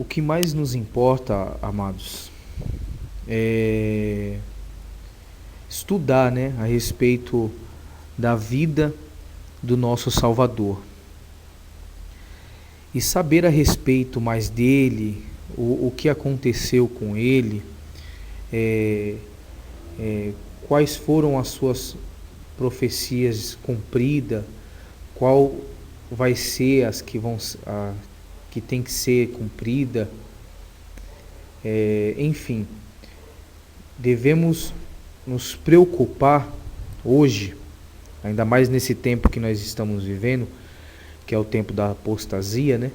O que mais nos importa, amados, é estudar, né, a respeito da vida do nosso Salvador e saber a respeito mais dele, o que aconteceu com ele, é, quais foram as suas profecias cumpridas, qual vai ser as que que tem que ser cumprida, enfim, devemos nos preocupar hoje, ainda mais nesse tempo que nós estamos vivendo, que é o tempo da apostasia, né?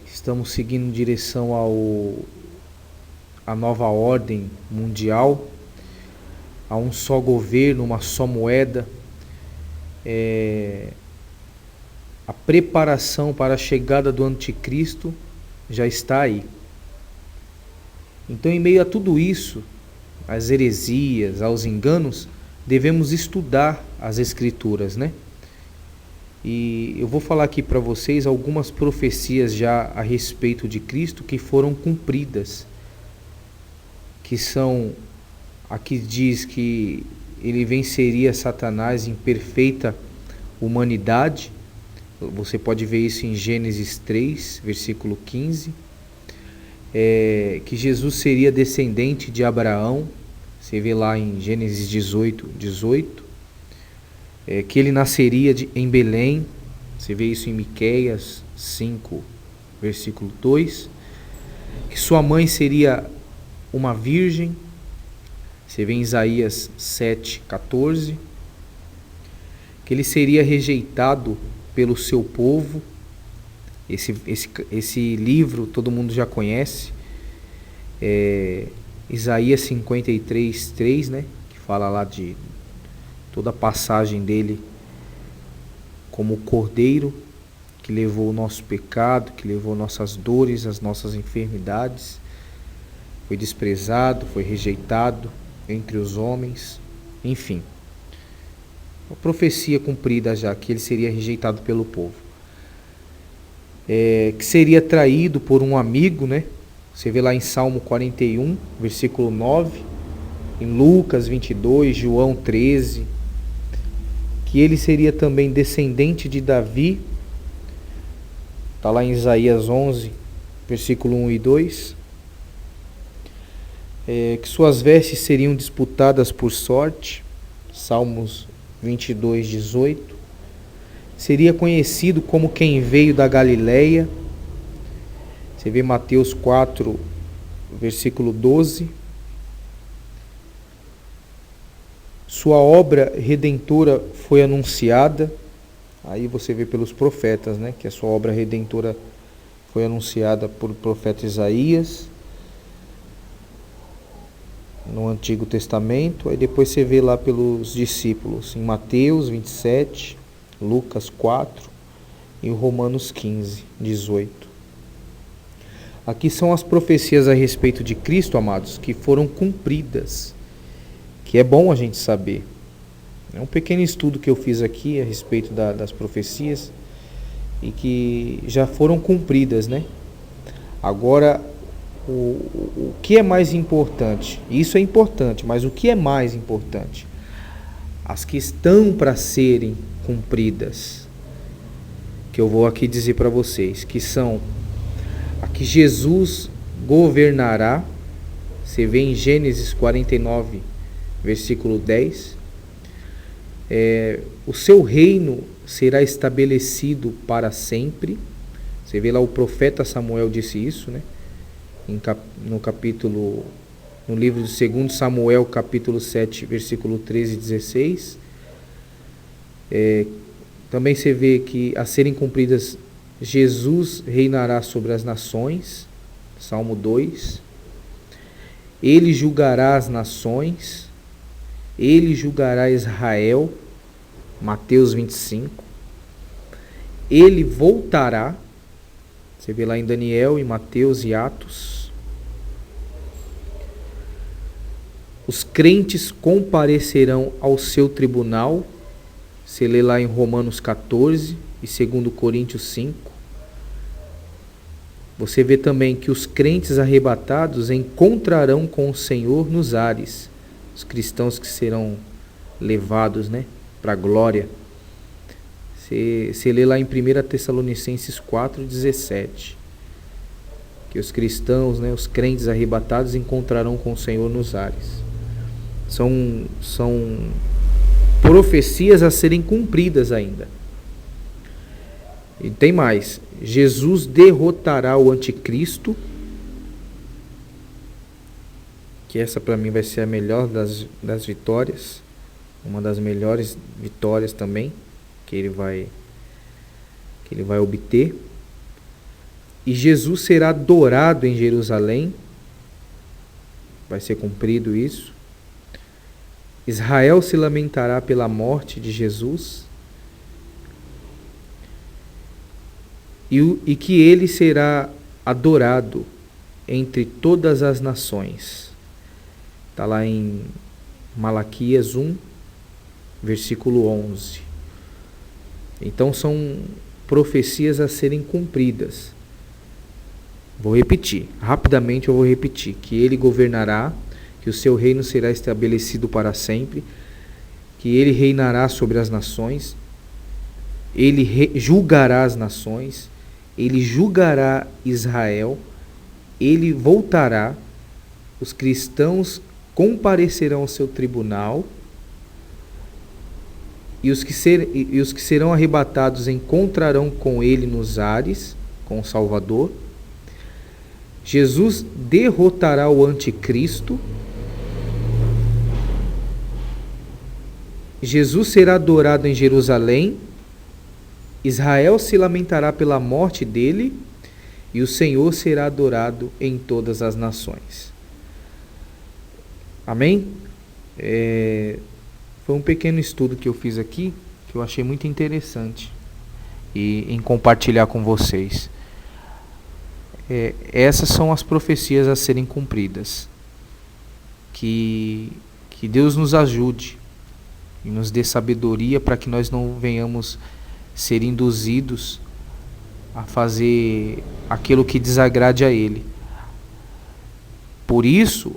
Estamos seguindo em direção à nova ordem mundial, a um só governo, uma só moeda. A preparação para a chegada do anticristo já está aí. Então, em meio a tudo isso, às heresias, aos enganos, devemos estudar as Escrituras, né? E eu vou falar aqui para vocês algumas profecias já a respeito de Cristo que foram cumpridas, que são, aqui diz que ele venceria Satanás em perfeita humanidade. Você pode ver isso em Gênesis 3, versículo 15. Que Jesus seria descendente de Abraão. Você vê lá em Gênesis 18. Que ele nasceria em Belém. Você vê isso em Miqueias 5, versículo 2. Que sua mãe seria uma virgem. Você vê em Isaías 7, 14. Que ele seria rejeitado pelo seu povo. Esse livro todo mundo já conhece, Isaías 53, 3, né? Que fala lá de toda a passagem dele como o cordeiro que levou o nosso pecado, que levou nossas dores, as nossas enfermidades, foi desprezado, foi rejeitado entre os homens, enfim. Uma profecia cumprida já, que ele seria rejeitado pelo povo. Que seria traído por um amigo, né? Você vê lá em Salmo 41, versículo 9, em Lucas 22, João 13, que ele seria também descendente de Davi, está lá em Isaías 11, versículo 1 e 2, que suas vestes seriam disputadas por sorte, Salmos 22, 18, seria conhecido como quem veio da Galileia. Você vê Mateus 4, versículo 12. Sua obra redentora foi anunciada. Aí você vê pelos profetas, né? Que a sua obra redentora foi anunciada por profeta Isaías no Antigo Testamento. Aí depois você vê lá pelos discípulos, em Mateus 27, Lucas 4 e Romanos 15, 18. Aqui são as profecias a respeito de Cristo, amados, que foram cumpridas, que é bom a gente saber. É um pequeno estudo que eu fiz aqui a respeito das profecias e que já foram cumpridas, né? Agora, o que é mais importante? Isso é importante, mas o que é mais importante? As que estão para serem cumpridas, que eu vou aqui dizer para vocês, que são a que Jesus governará. Você vê em Gênesis 49, versículo 10, o seu reino será estabelecido para sempre. Você vê lá o profeta Samuel disse isso, né? No livro de 2 Samuel, capítulo 7, versículo 13 e 16. Também você vê que a serem cumpridas, Jesus reinará sobre as nações, Salmo 2. Ele julgará as nações, ele julgará Israel, Mateus 25. Ele voltará, você vê lá em Daniel, em Mateus e Atos. Os crentes comparecerão ao seu tribunal, você lê lá em Romanos 14 e 2 Coríntios 5. Você vê também que os crentes arrebatados encontrarão com o Senhor nos ares. Os cristãos que serão levados, né, para a glória. Você lê lá em 1 Tessalonicenses 4,17. Que os cristãos, né, os crentes arrebatados encontrarão com o Senhor nos ares. São profecias a serem cumpridas ainda. E tem mais. Jesus derrotará o anticristo, que essa para mim vai ser a melhor das vitórias, uma das melhores vitórias também que ele vai obter. E Jesus será adorado em Jerusalém, vai ser cumprido isso. Israel se lamentará pela morte de Jesus, e que ele será adorado entre todas as nações. Está lá em Malaquias 1, versículo 11. Então são profecias a serem cumpridas. Vou repetir, rapidamente eu vou repetir, que ele governará, que o seu reino será estabelecido para sempre, que ele reinará sobre as nações, ele julgará as nações, ele julgará Israel, ele voltará, os cristãos comparecerão ao seu tribunal, e os que serão arrebatados encontrarão com ele nos ares, com o Salvador. Jesus derrotará o anticristo. Jesus será adorado em Jerusalém. Israel se lamentará pela morte dele. E o Senhor será adorado em todas as nações. Amém? Foi um pequeno estudo que eu fiz aqui, que eu achei muito interessante em compartilhar com vocês. Essas são as profecias a serem cumpridas. Que Deus nos ajude e nos dê sabedoria para que nós não venhamos ser induzidos a fazer aquilo que desagrade a Ele. Por isso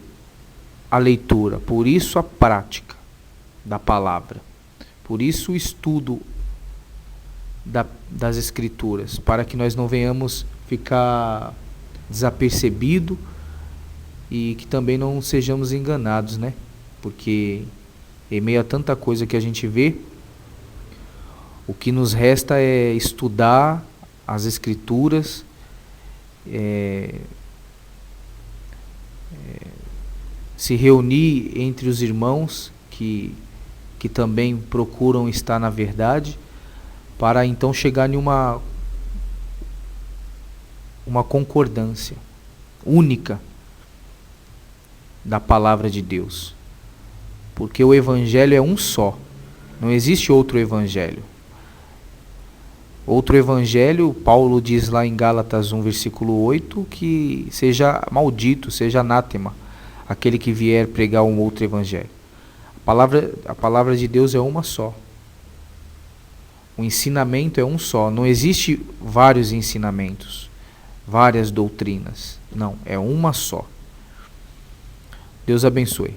a leitura, por isso a prática da palavra, por isso o estudo das Escrituras, para que nós não venhamos ficar desapercebido e que também não sejamos enganados, né? Porque em meio a tanta coisa que a gente vê, o que nos resta é estudar as Escrituras, se reunir entre os irmãos que também procuram estar na verdade, para então chegar em uma concordância única da palavra de Deus. Porque o Evangelho é um só, não existe outro Evangelho. Outro Evangelho, Paulo diz lá em Gálatas 1, versículo 8, que seja maldito, seja anátema aquele que vier pregar um outro Evangelho. A palavra de Deus é uma só. O ensinamento é um só. Não existe vários ensinamentos, várias doutrinas. Não, é uma só. Deus abençoe.